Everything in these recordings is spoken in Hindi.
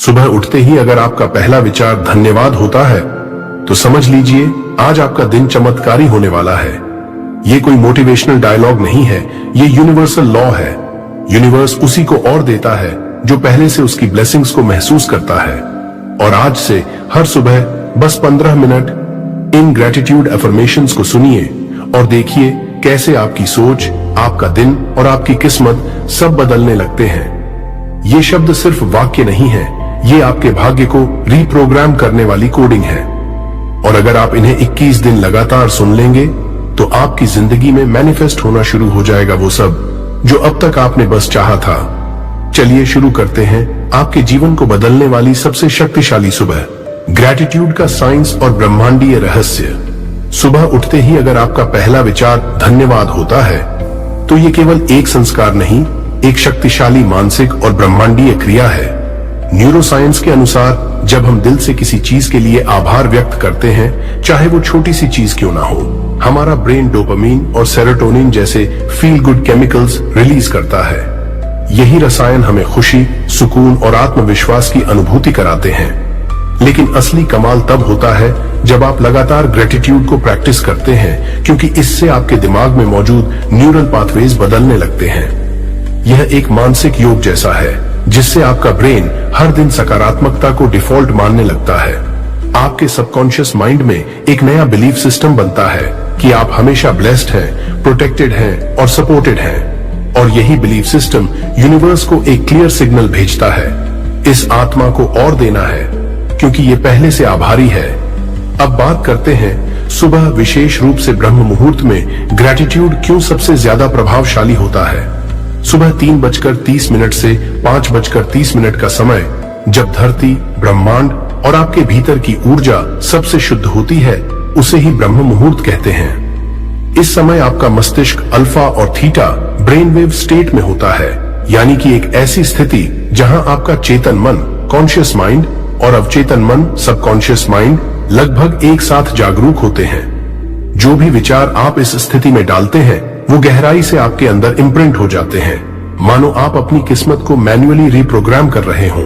सुबह उठते ही अगर आपका पहला विचार धन्यवाद होता है तो समझ लीजिए आज आपका दिन चमत्कारी होने वाला है। ये कोई मोटिवेशनल डायलॉग नहीं है, ये यूनिवर्सल लॉ है। यूनिवर्स उसी को और देता है जो पहले से उसकी ब्लेसिंग्स को महसूस करता है। और आज से हर सुबह बस 15 मिनट इन ग्रेटिट्यूड अफर्मेशंस को सुनिए और देखिए कैसे आपकी सोच, आपका दिन और आपकी किस्मत सब बदलने लगते हैं। ये शब्द सिर्फ वाक्य नहीं है, ये आपके भाग्य को रीप्रोग्राम करने वाली कोडिंग है। और अगर आप इन्हें 21 दिन लगातार सुन लेंगे तो आपकी जिंदगी में मैनिफेस्ट होना शुरू हो जाएगा वो सब जो अब तक आपने बस चाहा था। चलिए शुरू करते हैं आपके जीवन को बदलने वाली सबसे शक्तिशाली सुबह, ग्रेटिट्यूड का साइंस और ब्रह्मांडीय रहस्य। सुबह उठते ही अगर आपका पहला विचार धन्यवाद होता है तो ये केवल एक संस्कार नहीं, एक शक्तिशाली मानसिक और ब्रह्मांडीय क्रिया है। न्यूरोसाइंस के अनुसार जब हम दिल से किसी चीज के लिए आभार व्यक्त करते हैं, चाहे वो छोटी सी चीज क्यों ना हो, हमारा ब्रेन डोपामीन और सेरोटोनिन जैसे फील गुड केमिकल्स रिलीज करता है। यही रसायन हमें खुशी, सुकून और आत्मविश्वास की अनुभूति कराते हैं। लेकिन असली कमाल तब होता है जब आप लगातार ग्रेटिट्यूड को प्रैक्टिस करते हैं, क्योंकि इससे आपके दिमाग में मौजूद न्यूरल पाथवेज बदलने लगते हैं। यह एक मानसिक योग जैसा है जिससे आपका ब्रेन हर दिन सकारात्मकता को डिफॉल्ट मानने लगता है। आपके सबकॉन्शियस माइंड में एक नया बिलीफ सिस्टम बनता है कि आप हमेशा ब्लेस्ड हैं, प्रोटेक्टेड हैं और सपोर्टेड हैं। और यही बिलीफ सिस्टम यूनिवर्स को एक क्लियर सिग्नल भेजता है, इस आत्मा को और देना है क्योंकि ये पहले से आभारी है। अब बात करते हैं सुबह, विशेष रूप से ब्रह्म मुहूर्त में ग्रेटिट्यूड क्यों सबसे ज्यादा प्रभावशाली होता है। सुबह 3:30 से 5:30 का समय, जब धरती, ब्रह्मांड और आपके भीतर की ऊर्जा सबसे शुद्ध होती है, उसे ही ब्रह्म मुहूर्त कहते हैं। इस समय आपका मस्तिष्क अल्फा और थीटा ब्रेन वेव स्टेट में होता है, यानी कि एक ऐसी स्थिति जहां आपका चेतन मन, कॉन्शियस माइंड और अवचेतन मन, सबकॉन्शियस माइंड लगभग एक साथ जागरूक होते हैं। जो भी विचार आप इस स्थिति में डालते हैं वो गहराई से आपके अंदर इम्प्रिंट हो जाते हैं, मानो आप अपनी किस्मत को मैन्युअली रिप्रोग्राम कर रहे हों।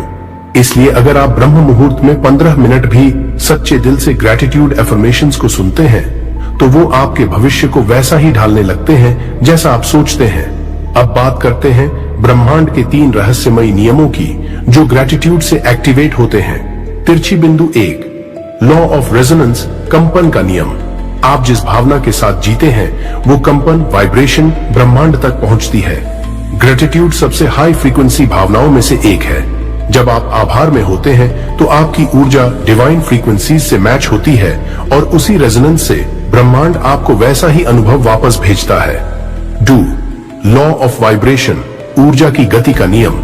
इसलिए अगर आप ब्रह्म मुहूर्त में 15 मिनट भी सच्चे दिल से ग्रेटिट्यूड अफर्मेशंस को सुनते हैं तो वो आपके भविष्य को वैसा ही ढालने लगते हैं जैसा आप सोचते हैं। अब बात करते हैं ब्रह्मांड के 3 रहस्यमयी नियमों की जो ग्रेटिट्यूड से एक्टिवेट होते हैं। तिरछी बिंदु 1, लॉ ऑफ रेजोनेंस, कंपन का नियम। आप जिस भावना के साथ जीते हैं वो कंपन, वाइब्रेशन ब्रह्मांड तक पहुंचती है। ग्रेटिट्यूड सबसे हाई फ्रीक्वेंसी भावनाओं में से एक है। जब आप आभार में होते हैं तो आपकी ऊर्जा डिवाइन फ्रीक्वेंसीज से मैच होती है और उसी रेजोनेंस से ब्रह्मांड आपको वैसा ही अनुभव वापस भेजता है। डू, लॉ ऑफ वाइब्रेशन, ऊर्जा की गति का नियम।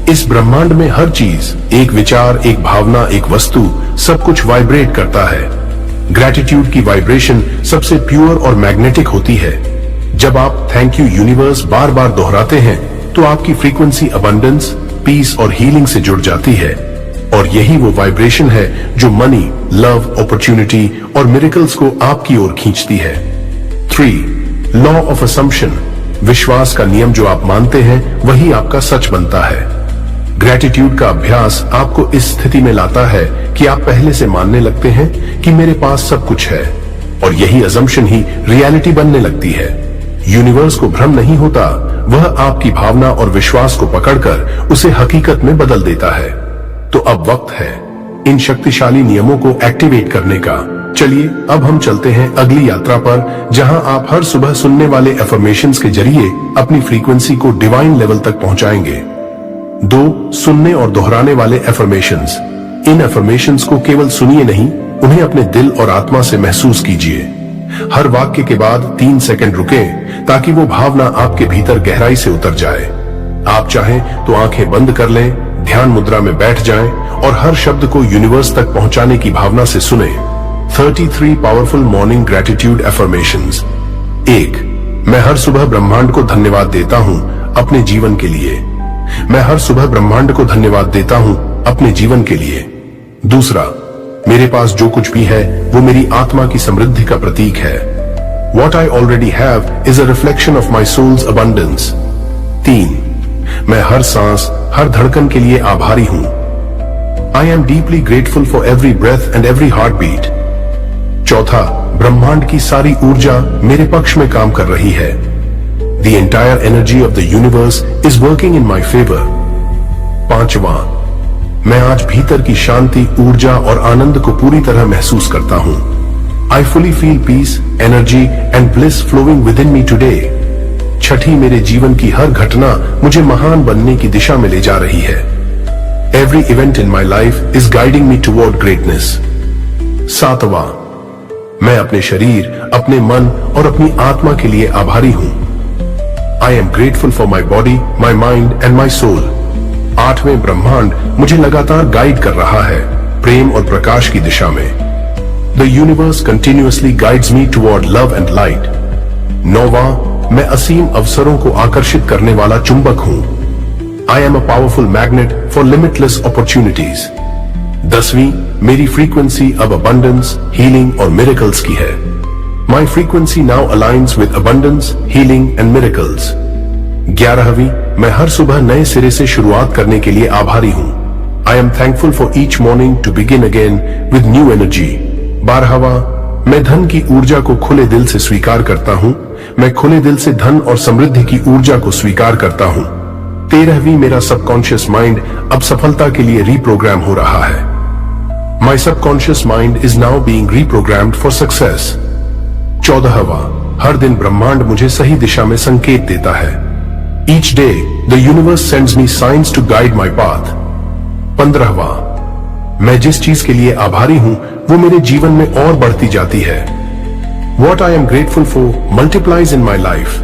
इस ब्रह्मांड में हर चीज, एक विचार, एक भावना, एक वस्तु, सब कुछ वाइब्रेट करता है। ग्रेटिट्यूड की वाइब्रेशन सबसे प्योर और मैग्नेटिक होती है। जब आप थैंक यू यूनिवर्स बार बार दोहराते हैं तो आपकी फ्रीक्वेंसी अबंडेंस, पीस और हीलिंग से जुड़ जाती है। और यही वो वाइब्रेशन है जो मनी, लव, अपॉर्चुनिटी और मिरेकल्स को आपकी ओर खींचती है। 3, लॉ ऑफ असम्पशन, विश्वास का नियम। जो आप मानते हैं वही आपका सच बनता है। ग्रेटिट्यूड का अभ्यास आपको इस स्थिति में लाता है कि आप पहले से मानने लगते हैं कि मेरे पास सब कुछ है, और यही असम्पशन ही रियलिटी बनने लगती है। यूनिवर्स को भ्रम नहीं होता, वह आपकी भावना और विश्वास को पकड़कर उसे हकीकत में बदल देता है। तो अब वक्त है इन शक्तिशाली नियमों को एक्टिवेट करने का। चलिए अब हम चलते हैं अगली यात्रा पर, जहां आप हर सुबह सुनने वाले अफर्मेशंस के जरिए अपनी फ्रीक्वेंसी को डिवाइन लेवल तक पहुंचाएंगे। 2, सुनने और दोहराने वाले अफर्मेशंस। इन अफर्मेशंस को केवल सुनिए नहीं, उन्हें अपने दिल और आत्मा से महसूस कीजिए। हर वाक्य के बाद 3 सेकंड रुकें ताकि वो भावना आपके भीतर गहराई से उतर जाए। आप चाहें तो आंखें बंद कर लें, ध्यान मुद्रा में बैठ जाएं और हर शब्द को यूनिवर्स तक पहुंचाने की भावना से सुने। 33 पावरफुल मॉर्निंग ग्रेटिट्यूड अफर्मेशंस। 1, मैं हर सुबह ब्रह्मांड को धन्यवाद देता हूं अपने जीवन के लिए। मैं हर सुबह ब्रह्मांड को धन्यवाद देता हूं अपने जीवन के लिए। 2, मेरे पास जो कुछ भी है वो मेरी आत्मा की समृद्धि का प्रतीक है। What I already have is a reflection of my soul's abundance. 3, मैं हर सांस, हर धड़कन के लिए आभारी हूं। I am deeply grateful for every breath and every heartbeat. चौथा, ब्रह्मांड की सारी ऊर्जा मेरे पक्ष में काम कर रही है. The entire energy of the universe is working in my favor. पांचवा, मैं आज भीतर की शांति, ऊर्जा और आनंद को पूरी तरह महसूस करता हूं. I fully feel peace, energy and bliss flowing within me today. छठी, मेरे जीवन की हर घटना मुझे महान बनने की दिशा में ले जा रही है. Every event in my life is guiding me toward greatness. सातवां, मैं अपने शरीर, अपने मन और अपनी आत्मा के लिए आभारी हूं. I am grateful for my body, my mind and my soul. आठवें, ब्रह्मांड मुझे लगातार गाइड कर रहा है, प्रेम और प्रकाश की दिशा में. The universe continuously guides me toward love and light. नौवां, मैं असीम अवसरों को आकर्षित करने वाला चुंबक हूं. I am a powerful magnet for limitless opportunities. 10वीं, मेरी फ्रीक्वेंसी अब abundance, healing और miracles की है. My frequency now aligns with abundance, healing and miracles. 11वीं, मैं हर सुबह नए सिरे से शुरुआत करने के लिए आभारी हूं. I am thankful for each morning to begin again with new energy. 12वां, मैं धन की ऊर्जा को खुले दिल से स्वीकार करता हूं. मैं खुले दिल से धन और समृद्धि की ऊर्जा को स्वीकार करता हूं. 13वीं, मेरा सबकॉन्शियस माइंड अब सफलता के लिए रीप्रोग्राम हो रहा है. My subconscious mind is now being reprogrammed for success. 14वां, हर दिन ब्रह्मांड मुझे सही दिशा में संकेत देता है. Each day, the universe sends me signs to guide my path. 15वां, मैं जिस चीज के लिए आभारी हूं वो मेरे जीवन में और बढ़ती जाती है. What I am grateful for multiplies in my life.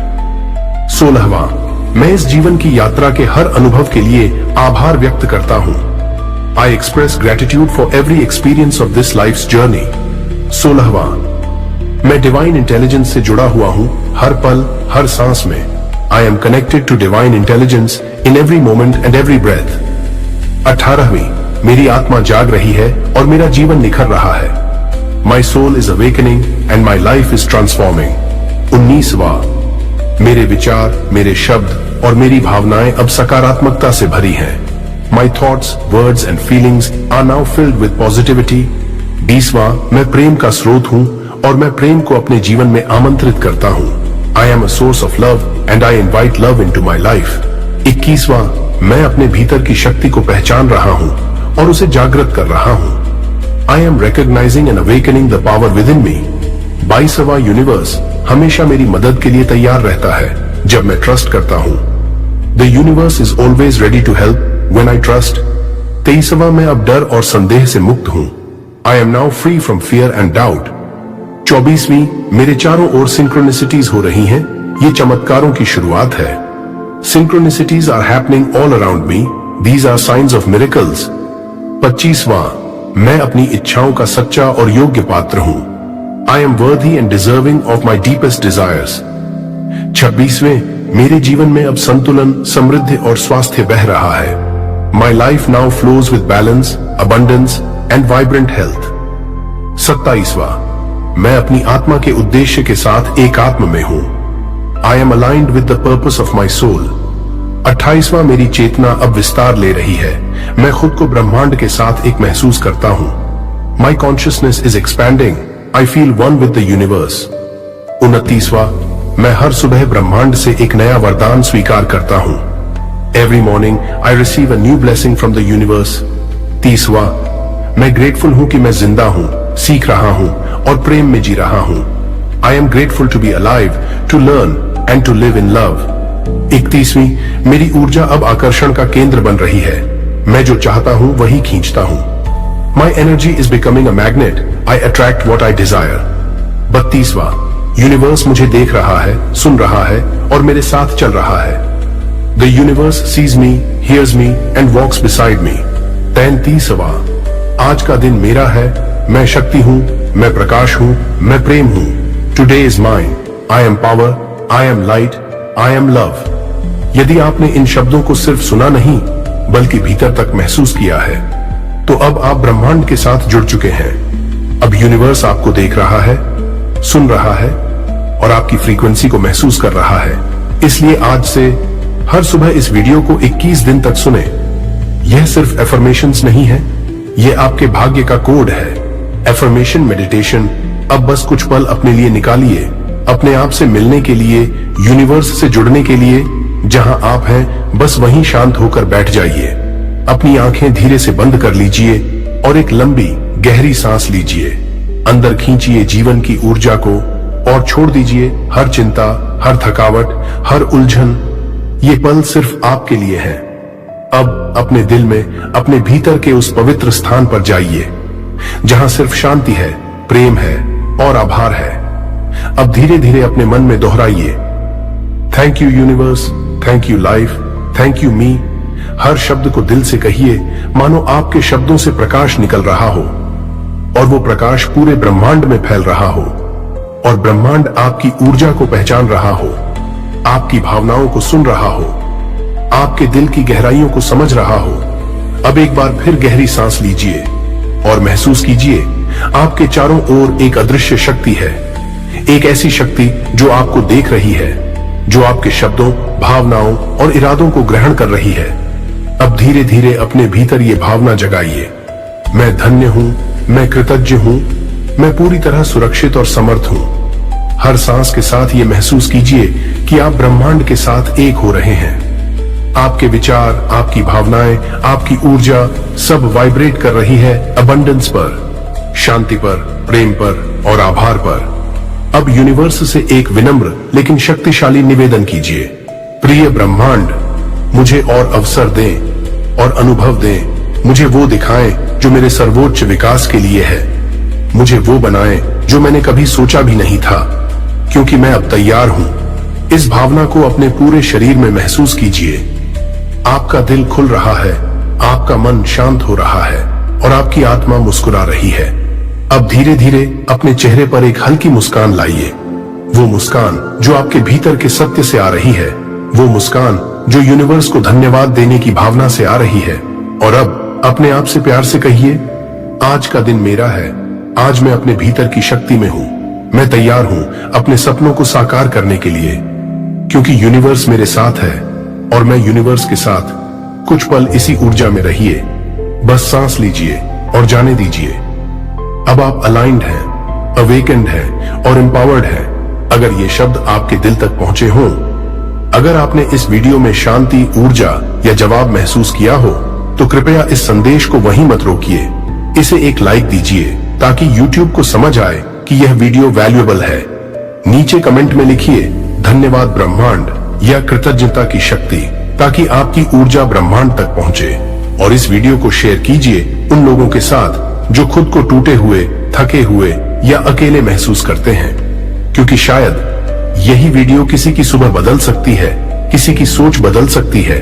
16वां, मैं इस जीवन की यात्रा के हर अनुभव के लिए आभार व्यक्त करता हूं. I express gratitude for every experience of this life's journey. 16वां, मैं डिवाइन इंटेलिजेंस से जुड़ा हुआ हूं हर पल, हर सांस में. I am connected to divine intelligence in every moment and every breath. 18वीं, मेरी आत्मा जाग रही है और मेरा जीवन निखर रहा है. My soul is awakening and my life is transforming. 19वां, मेरे विचार, मेरे शब्द और मेरी भावनाएं अब सकारात्मकता से भरी हैं. My thoughts, words and feelings are now filled with positivity. 20वां, मैं प्रेम का स्रोत हूं और मैं प्रेम को अपने जीवन में आमंत्रित करता हूं. I am a source of love and I invite love into my life. 21वां, मैं अपने भीतर की शक्ति को पहचान रहा हूं और उसे जागृत कर रहा हूं. I am recognizing and awakening the power within me. 22वां, यूनिवर्स हमेशा मेरी मदद के लिए तैयार रहता है जब मैं ट्रस्ट करता हूं. The universe is always ready to help when I trust. 23वां, मैं अब डर और संदेह से मुक्त हूं. I am now free from fear and doubt. 24वीं, मेरे चारों ओर सिंक्रोनिसिटीज हो रही हैं. ये चमत्कारों की शुरुआत है. Synchronicities are happening all around me. These are signs of miracles. 25वां, मैं अपनी इच्छाओं का सच्चा और योग्य पात्र हूं. I am worthy and deserving of my deepest desires. 26वें, मेरे जीवन में अब संतुलन, समृद्धि और स्वास्थ्य बह रहा है. My life now flows with balance, abundance and vibrant health. 27वां, मैं अपनी आत्मा के उद्देश्य के साथ एकात्म में हूं. I am aligned with the purpose of my soul. 28वां, मेरी चेतना अब विस्तार ले रही है. मैं खुद को ब्रह्मांड के साथ एक महसूस करता हूं. My consciousness is expanding. I feel one with the universe. 29वां, मैं हर सुबह ब्रह्मांड से एक नया वरदान स्वीकार करता हूं. Every morning I receive a new blessing from the universe. 30वां, मैं ग्रेटफुल हूं कि मैं जिंदा हूं, सीख रहा हूं और प्रेम में जी रहा हूं. I am grateful to be alive, to learn and to live in love. 31वीं, मेरी ऊर्जा अब आकर्षण का केंद्र बन रही है. मैं जो चाहता हूं वही खींचता हूं. My energy is becoming a magnet. I attract what I desire. 32वां, यूनिवर्स मुझे देख रहा है, सुन रहा है और मेरे साथ चल रहा है. The universe sees me, hears me and walks beside me. 33वां, आज का दिन मेरा है. मैं शक्ति हूं, मैं प्रकाश हूं, मैं प्रेम हूं. Today is mine. I am power. I am light. I am love. यदि आपने इन शब्दों को सिर्फ सुना नहीं बल्कि भीतर तक महसूस किया है तो अब आप ब्रह्मांड के साथ जुड़ चुके हैं. अब यूनिवर्स आपको देख रहा है, सुन रहा है और आपकी फ्रीक्वेंसी को महसूस कर रहा है. इसलिए आज से हर सुबह इस वीडियो को 21 दिन तक सुने. यह सिर्फ एफर्मेशंस नहीं है, ये आपके भाग्य का कोड है। Affirmation meditation. अब बस कुछ पल अपने लिए निकालिए, अपने आप से मिलने के लिए, यूनिवर्स से जुड़ने के लिए। जहां आप हैं बस वहीं शांत होकर बैठ जाइए। अपनी आंखें धीरे से बंद कर लीजिए और एक लंबी गहरी सांस लीजिए। अंदर खींचिए जीवन की ऊर्जा को और छोड़ दीजिए हर चिंता, हर थकावट, हर उलझन। ये पल सिर्फ आपके लिए है। अब अपने दिल में, अपने भीतर के उस पवित्र स्थान पर जाइए जहां सिर्फ शांति है, प्रेम है और आभार है। अब धीरे धीरे अपने मन में दोहराइए, thank you universe, thank you life, thank you me. हर शब्द को दिल से कहिए, मानो आपके शब्दों से प्रकाश निकल रहा हो और वो प्रकाश पूरे ब्रह्मांड में फैल रहा हो और ब्रह्मांड आपकी ऊर्जा को पहचान रहा हो, आपकी भावनाओं को सुन रहा हो, आपके दिल की गहराइयों को समझ रहा हो। अब एक बार फिर गहरी सांस लीजिए और महसूस कीजिए आपके चारों ओर एक अदृश्य शक्ति है। एक ऐसी शक्ति जो आपको देख रही है, जो आपके शब्दों, भावनाओं और इरादों को ग्रहण कर रही है। अब धीरे धीरे अपने भीतर ये भावना जगाइए, मैं धन्य हूं, मैं कृतज्ञ हूं, मैं पूरी तरह सुरक्षित और समर्थ हूं। हर सांस के साथ ये महसूस कीजिए कि आप ब्रह्मांड के साथ एक हो रहे हैं। आपके विचार, आपकी भावनाएं, आपकी ऊर्जा सब वाइब्रेट कर रही है अबंडेंस पर, शांति पर, प्रेम पर और आभार पर। अब यूनिवर्स से एक विनम्र लेकिन शक्तिशाली निवेदन कीजिए, प्रिय ब्रह्मांड, मुझे और अवसर दें और अनुभव दें। मुझे वो दिखाएं जो मेरे सर्वोच्च विकास के लिए है। मुझे वो बनाएं जो मैंने कभी सोचा भी नहीं था, क्योंकि मैं अब तैयार हूं। इस भावना को अपने पूरे शरीर में महसूस कीजिए। आपका दिल खुल रहा है, आपका मन शांत हो रहा है और आपकी आत्मा मुस्कुरा रही है। अब धीरे धीरे अपने चेहरे पर एक हल्की मुस्कान लाइए, वो मुस्कान जो आपके भीतर के सत्य से आ रही है, वो मुस्कान जो यूनिवर्स को धन्यवाद देने की भावना से आ रही है। और अब अपने आप से प्यार से कहिए, आज का दिन मेरा है, आज मैं अपने भीतर की शक्ति में हूं, मैं तैयार हूं अपने सपनों को साकार करने के लिए, क्योंकि यूनिवर्स मेरे साथ है और मैं यूनिवर्स के साथ। कुछ पल इसी ऊर्जा में रहिए, बस सांस लीजिए और जाने दीजिए। अब आप अलाइंड हैं, अवेकेंड हैं और एम्पावर्ड हैं। अगर ये शब्द आपके दिल तक पहुंचे हों, अगर आपने इस वीडियो में शांति, ऊर्जा या जवाब महसूस किया हो, तो कृपया इस संदेश को वहीं मत रोकिए, इसे एक लाइक दीजिए ताकि YouTube को समझ आए कि यह वीडियो वैल्यूएबल है। नीचे कमेंट में लिखिए धन्यवाद ब्रह्मांड या कृतज्ञता की शक्ति, ताकि आपकी ऊर्जा ब्रह्मांड तक पहुंचे। और इस वीडियो को शेयर कीजिए उन लोगों के साथ जो खुद को टूटे हुए, थके हुए या अकेले महसूस करते हैं, क्योंकि शायद यही वीडियो किसी की सुबह बदल सकती है, किसी की सोच बदल सकती है